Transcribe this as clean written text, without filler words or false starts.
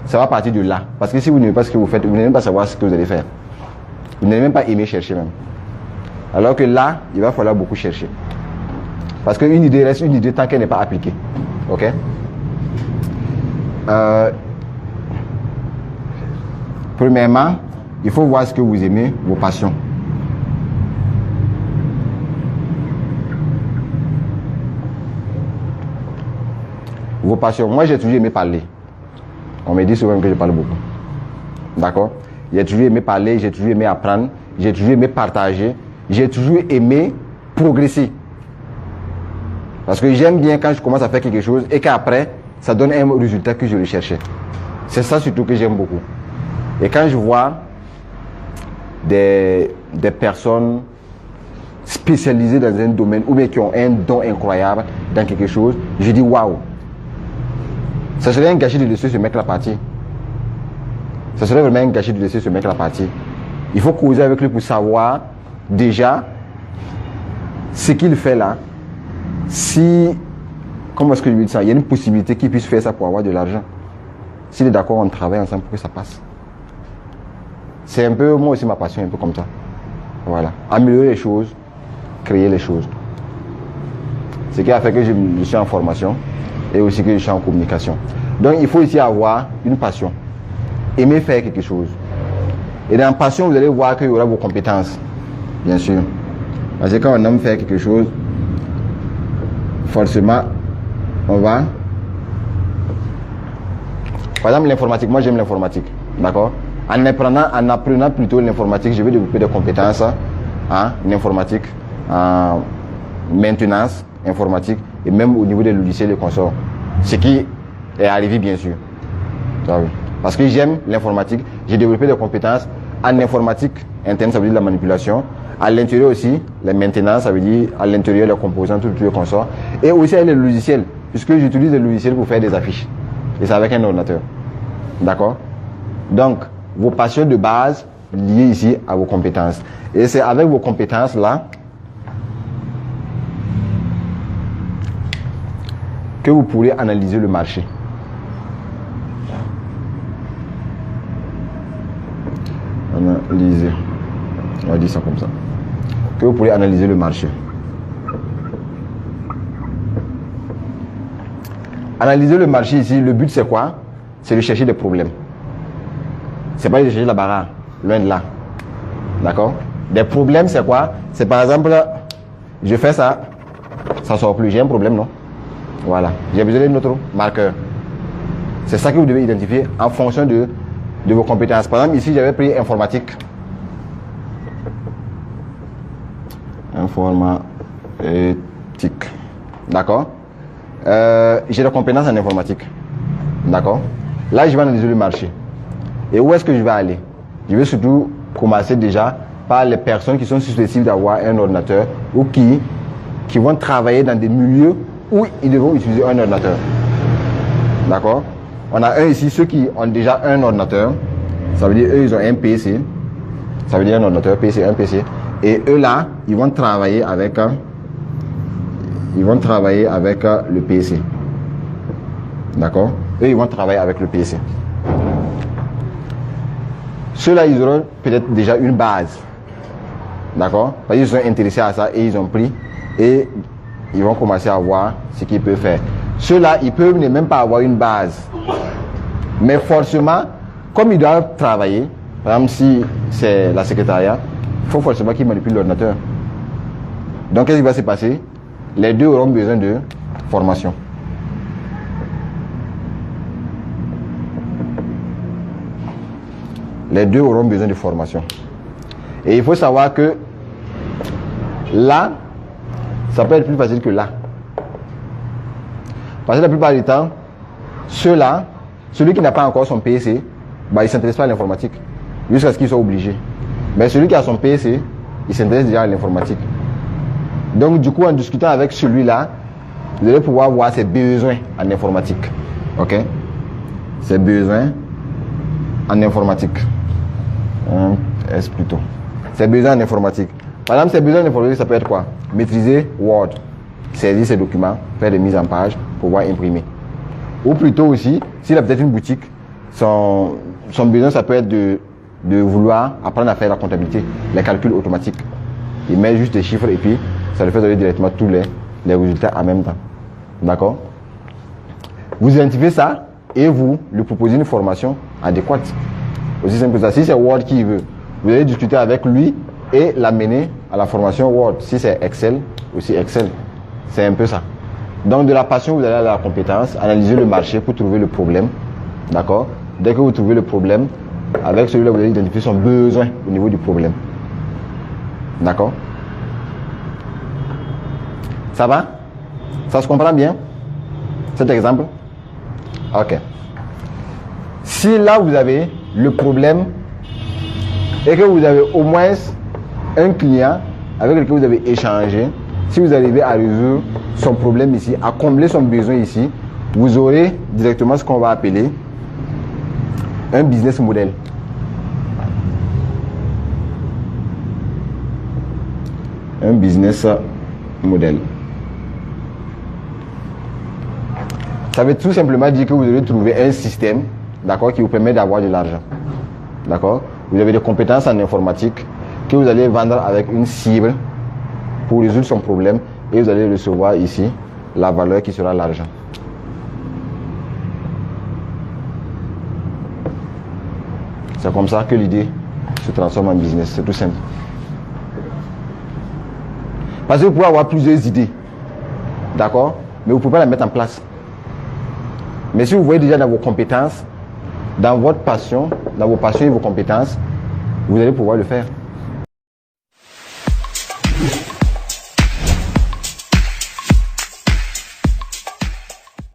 Ça va partir de là. Parce que si vous n'aimez pas ce que vous faites, vous n'allez même pas savoir ce que vous allez faire. Vous n'allez même pas aimer chercher même. Alors que là, il va falloir beaucoup chercher. Parce qu'une idée reste une idée tant qu'elle n'est pas appliquée. Ok? Premièrement, il faut voir ce que vous aimez, vos passions. Vos passions. Moi, j'ai toujours aimé parler. On me dit souvent que je parle beaucoup. D'accord? J'ai toujours aimé parler, j'ai toujours aimé apprendre, j'ai toujours aimé partager, j'ai toujours aimé progresser. Parce que j'aime bien quand je commence à faire quelque chose et qu'après, ça donne un résultat que je recherchais. C'est ça surtout que j'aime beaucoup. Et quand je vois des personnes spécialisées dans un domaine ou bien qui ont un don incroyable dans quelque chose, je dis waouh. Ça serait un gâchis de laisser ce mec-là partir. Ça serait vraiment un gâchis de laisser ce mec-là partir. Il faut causer avec lui pour savoir déjà ce qu'il fait là. Si, comment est-ce que je lui dis ça? Il y a une possibilité qu'il puisse faire ça pour avoir de l'argent. S'il est d'accord, on travaille ensemble pour que ça passe. C'est un peu, moi aussi ma passion, un peu comme ça. Voilà. Améliorer les choses, créer les choses. Ce qui a fait que je suis en formation et aussi que je suis en communication. Donc il faut ici avoir une passion. Aimer faire quelque chose. Et dans la passion, vous allez voir qu'il y aura vos compétences. Bien sûr. Parce que quand on aime faire quelque chose, forcément, on va... Par exemple, l'informatique. Moi, j'aime l'informatique. D'accord? En apprenant plutôt l'informatique, je vais développer des compétences en informatique, en maintenance informatique et même au niveau des logiciels et consorts. Ce qui est arrivé, bien sûr. Parce que j'aime l'informatique, j'ai développé des compétences en informatique interne, ça veut dire la manipulation. À l'intérieur aussi, la maintenance, ça veut dire à l'intérieur les composants, tout le consort. Et aussi avec les logiciels, puisque j'utilise les logiciels pour faire des affiches. Et c'est avec un ordinateur. D'accord? Donc, vos passions de base liées ici à vos compétences. Et c'est avec vos compétences là que vous pourrez analyser le marché. Analyser. On va dire ça comme ça. Que vous pourrez analyser le marché. Analyser le marché ici, le but c'est quoi? C'est de chercher des problèmes. C'est pas de chercher la barre, loin de là. D'accord? Des problèmes c'est quoi? C'est par exemple, je fais ça, ça sort plus, j'ai un problème, non? Voilà, j'ai besoin d'un autre marqueur. C'est ça que vous devez identifier en fonction de vos compétences. Par exemple, ici, j'avais pris informatique. Informatique. D'accord? J'ai des compétences en informatique. D'accord? Là, je vais analyser le marché. Et où est-ce que je vais aller? Je vais surtout commencer déjà par les personnes qui sont susceptibles d'avoir un ordinateur ou qui vont travailler dans des milieux où ils devront utiliser un ordinateur. D'accord? On a un ici, ceux qui ont déjà un ordinateur, ça veut dire eux, ils ont un PC. Ça veut dire un ordinateur, PC, un PC. Et eux là, ils vont travailler avec le PC. D'accord? Eux, ils vont travailler avec le PC. Ceux-là, ils auront peut-être déjà une base. D'accord? Parce qu'ils sont intéressés à ça et ils ont pris et ils vont commencer à voir ce qu'ils peuvent faire. Ceux-là, ils peuvent ne même pas avoir une base. Mais forcément, comme ils doivent travailler, par exemple si c'est la secrétariat, il faut forcément qu'ils manipulent l'ordinateur. Donc qu'est-ce qui va se passer? Les deux auront besoin de formation. Les deux auront besoin de formation. Et il faut savoir que là, ça peut être plus facile que là. Parce que la plupart du temps, ceux-là, celui qui n'a pas encore son PC, il ne s'intéresse pas à l'informatique. Jusqu'à ce qu'il soit obligé. Mais celui qui a son PC, il s'intéresse déjà à l'informatique. Donc du coup, en discutant avec celui-là, vous allez pouvoir voir ses besoins en informatique. Ok? Ses besoins en informatique. S plutôt. Ses besoins en informatique. Par exemple, ses besoins en informatique, ça peut être quoi? Maîtriser Word, saisir ses documents, faire des mises en page, pouvoir imprimer. Ou plutôt aussi, s'il a peut-être une boutique, son besoin, ça peut être de vouloir apprendre à faire la comptabilité, les calculs automatiques. Il met juste des chiffres et puis ça le fait donner directement tous les résultats en même temps. D'accord? Vous identifiez ça et vous lui proposez une formation adéquate. Aussi simple que ça. Si c'est Word qui veut, vous allez discuter avec lui et l'amener à la formation Word. Si c'est Excel, aussi Excel. C'est un peu ça. Donc de la passion, vous allez à la compétence, analyser le marché pour trouver le problème. D'accord? Dès que vous trouvez le problème, avec celui-là, vous allez identifier son besoin au niveau du problème. D'accord? Ça va? Ça se comprend bien? Cet exemple? Ok. Si là, vous avez le problème et que vous avez au moins un client avec lequel vous avez échangé, si vous arrivez à résoudre son problème ici, à combler son besoin ici, vous aurez directement ce qu'on va appeler un business model. Un business model. Ça veut tout simplement dire que vous devez trouver un système, d'accord, qui vous permet d'avoir de l'argent. D'accord? Vous avez des compétences en informatique que vous allez vendre avec une cible pour résoudre son problème et vous allez recevoir ici la valeur qui sera l'argent. C'est comme ça que l'idée se transforme en business. C'est tout simple. Parce que vous pouvez avoir plusieurs idées. D'accord? Mais vous ne pouvez pas la mettre en place. Mais si vous voyez déjà dans vos compétences, dans votre passion, dans vos passions et vos compétences, vous allez pouvoir le faire.